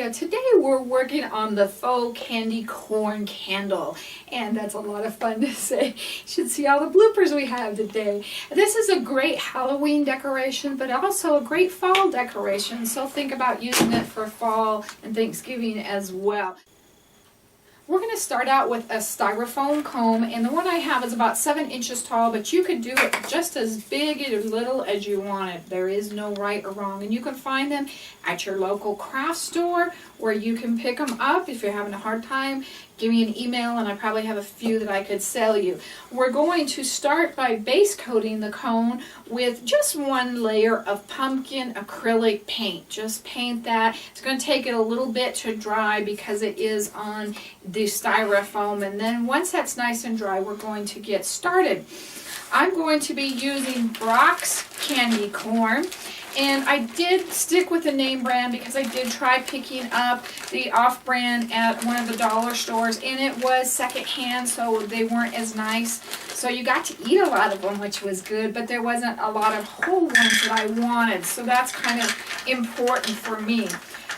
video. Today we're working on the Faux Candy Corn Candle, and that's a lot of fun to say. You should see all the bloopers we have today. This is a great Halloween decoration, but also a great fall decoration, so think about using it for fall and Thanksgiving as well. We're going to start out with a styrofoam comb, and the one I have is about 7 inches tall, but you could do it just as big or little as you want it. There is no right or wrong, and you can find them at your local craft store where you can pick them up. If you're having a hard time, give me an email and I probably have a few that I could sell you. We're going to start by base coating the cone with just one layer of pumpkin acrylic paint. Just paint that. It's going to take it a little bit to dry because it is on the styrofoam, and then once that's nice and dry, we're going to get started. I'm going to be using Brock's candy corn. And I did stick with the name brand because I did try picking up the off-brand at one of the dollar stores, and it was secondhand, so they weren't as nice. So you got to eat a lot of them, which was good, but there wasn't a lot of whole ones that I wanted, so that's kind of important for me.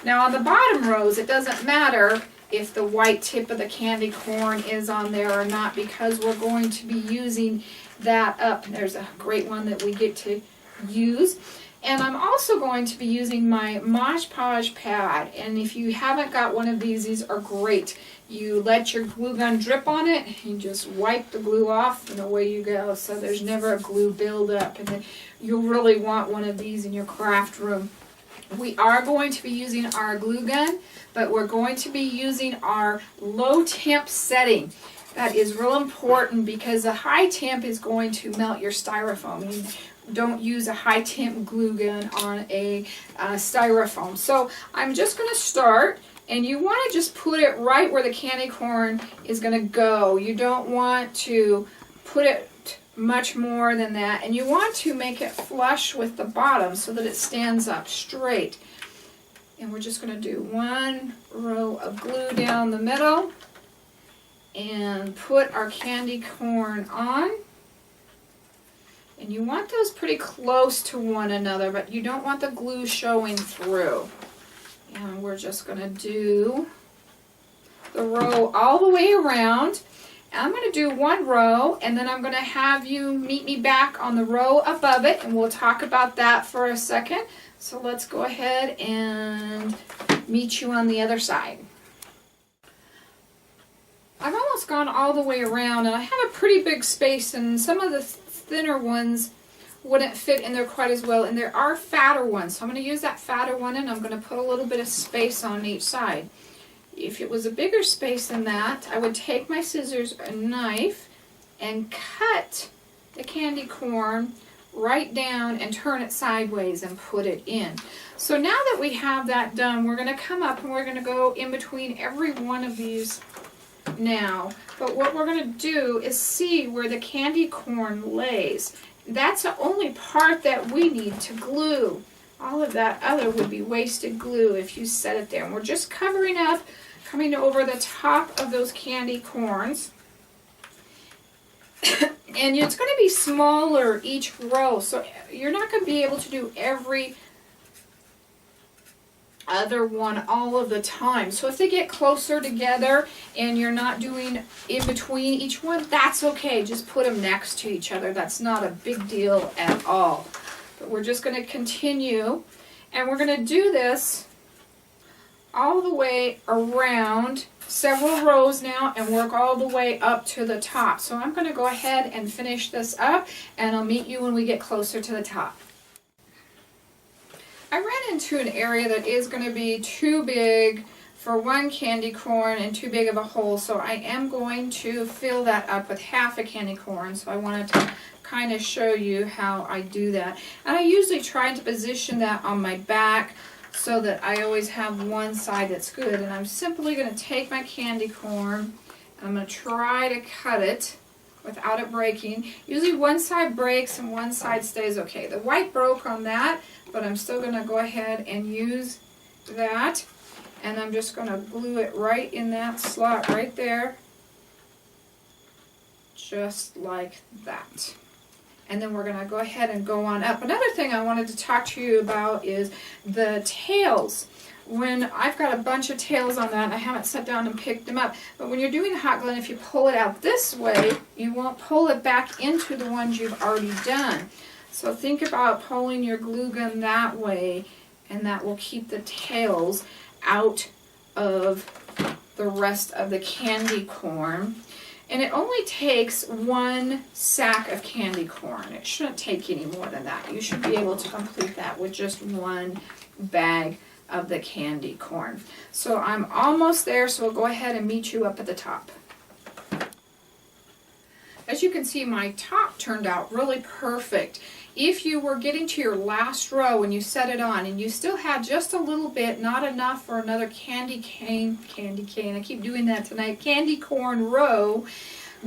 Now on the bottom rows, it doesn't matter if the white tip of the candy corn is on there or not, because we're going to be using that up. There's a great one that we get to use. And I'm also going to be using my Mod Podge pad, and if you haven't got one of these are great. You let your glue gun drip on it, you just wipe the glue off, and away you go, so there's never a glue buildup, and then you'll really want one of these in your craft room. We are going to be using our glue gun, but we're going to be using our low temp setting. That is real important because a high temp is going to melt your styrofoam. You don't use a high temp glue gun on a styrofoam. So I'm just going to start, and you want to just put it right where the candy corn is going to go. You don't want to put it much more than that, and you want to make it flush with the bottom so that it stands up straight. And we're just going to do one row of glue down the middle and put our candy corn on. And you want those pretty close to one another, but you don't want the glue showing through. And we're just going to do the row all the way around. And I'm going to do one row, and then I'm going to have you meet me back on the row above it, and we'll talk about that for a second. So let's go ahead and meet you on the other side. I've almost gone all the way around, and I have a pretty big space, and some of the thinner ones wouldn't fit in there quite as well, and there are fatter ones, so I'm going to use that fatter one, and I'm going to put a little bit of space on each side. If it was a bigger space than that, I would take my scissors and knife and cut the candy corn right down and turn it sideways and put it in. So now that we have that done, we're going to come up and we're going to go in between every one of these now. But what we're going to do is see where the candy corn lays. That's the only part that we need to glue. All of that other would be wasted glue if you set it there. And we're just covering up, coming over the top of those candy corns. And it's going to be smaller each row, so you're not going to be able to do every other one all of the time. So if they get closer together and you're not doing in between each one, that's okay. Just put them next to each other. That's not a big deal at all. But we're just going to continue, and we're going to do this all the way around several rows now and work all the way up to the top. So I'm going to go ahead and finish this up, and I'll meet you when we get closer to the top. I ran into an area that is going to be too big for one candy corn and too big of a hole, so I am going to fill that up with half a candy corn. So I wanted to kind of show you how I do that. And I usually try to position that on my back so that I always have one side that's good. And I'm simply going to take my candy corn, and I'm going to try to cut it without it breaking. Usually one side breaks and one side stays okay. The white broke on that, but I'm still going to go ahead and use that. And I'm just going to glue it right in that slot right there. Just like that. And then we're going to go ahead and go on up. Another thing I wanted to talk to you about is the tails when I've got a bunch of tails on that and I haven't sat down and picked them up, but when you're doing a hot glue, if you pull it out this way, you won't pull it back into the ones you've already done. So think about pulling your glue gun that way, and that will keep the tails out of the rest of the candy corn. And it only takes 1 sack of candy corn. It shouldn't take any more than that. You should be able to complete that with just 1 bag of the candy corn. So I'm almost there, so we'll go ahead and meet you up at the top. As you can see, my top turned out really perfect. If you were getting to your last row and you set it on and you still had just a little bit, not enough for another candy cane, I keep doing that tonight, candy corn row,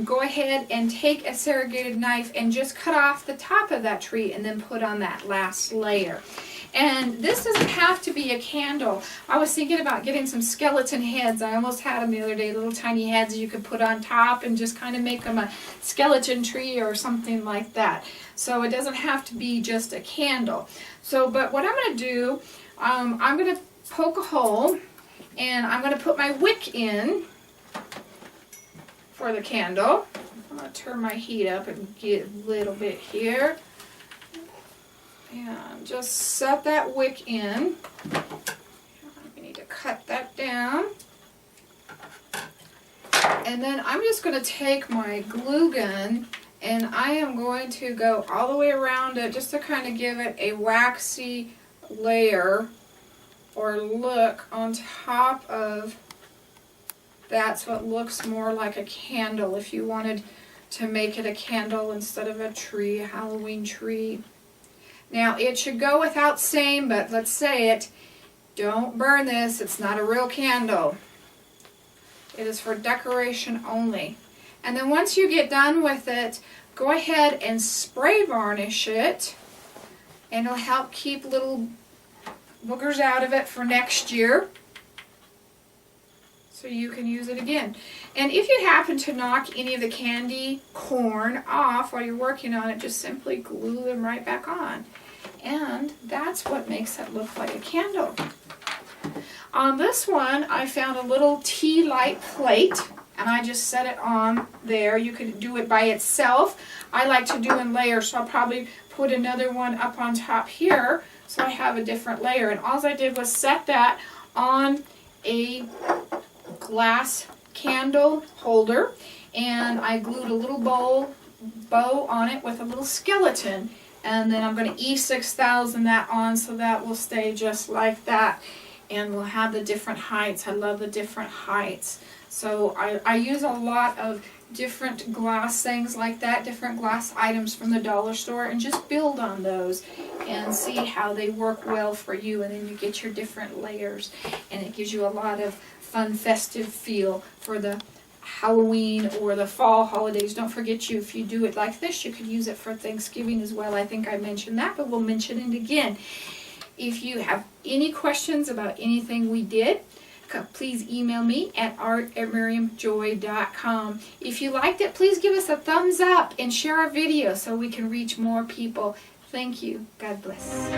go ahead and take a serrated knife and just cut off the top of that tree and then put on that last layer. And this doesn't have to be a candle. I was thinking about getting some skeleton heads. I almost had them the other day, little tiny heads you could put on top and just kind of make them a skeleton tree or something like that. So it doesn't have to be just a candle. So, but what I'm going to do, I'm going to poke a hole and I'm going to put my wick in for the candle. I'm going to turn my heat up and get a little bit here. And just set that wick in. We need to cut that down. And then I'm just going to take my glue gun and I am going to go all the way around it just to kind of give it a waxy layer or look on top of that, so it looks more like a candle if you wanted to make it a candle instead of a tree, a Halloween tree. Now it should go without saying, but let's say it, don't burn this, it's not a real candle. It is for decoration only. And then once you get done with it, go ahead and spray varnish it, and it'll help keep little boogers out of it for next year, so you can use it again. And if you happen to knock any of the candy corn off while you're working on it, just simply glue them right back on. And that's what makes it look like a candle. On this one, I found a little tea light plate, and I just set it on there. You can do it by itself. I like to do in layers, so I'll probably put another one up on top here, so I have a different layer. And all I did was set that on a glass candle holder, and I glued a little bow on it with a little skeleton, and then I'm going to E6000 that on so that will stay just like that, and we'll have the different heights. I love the different heights. So I use a lot of different glass things like that, different glass items from the dollar store, and just build on those and see how they work well for you, and then you get your different layers, and it gives you a lot of fun festive feel for the Halloween or the fall holidays. Don't forget, if you do it like this, you could use it for Thanksgiving as well. I think I mentioned that, but we'll mention it again. If you have any questions about anything we did, please email me at art@miriamjoy.com. If you liked it, please give us a thumbs up and share our video so we can reach more people. Thank you. God bless.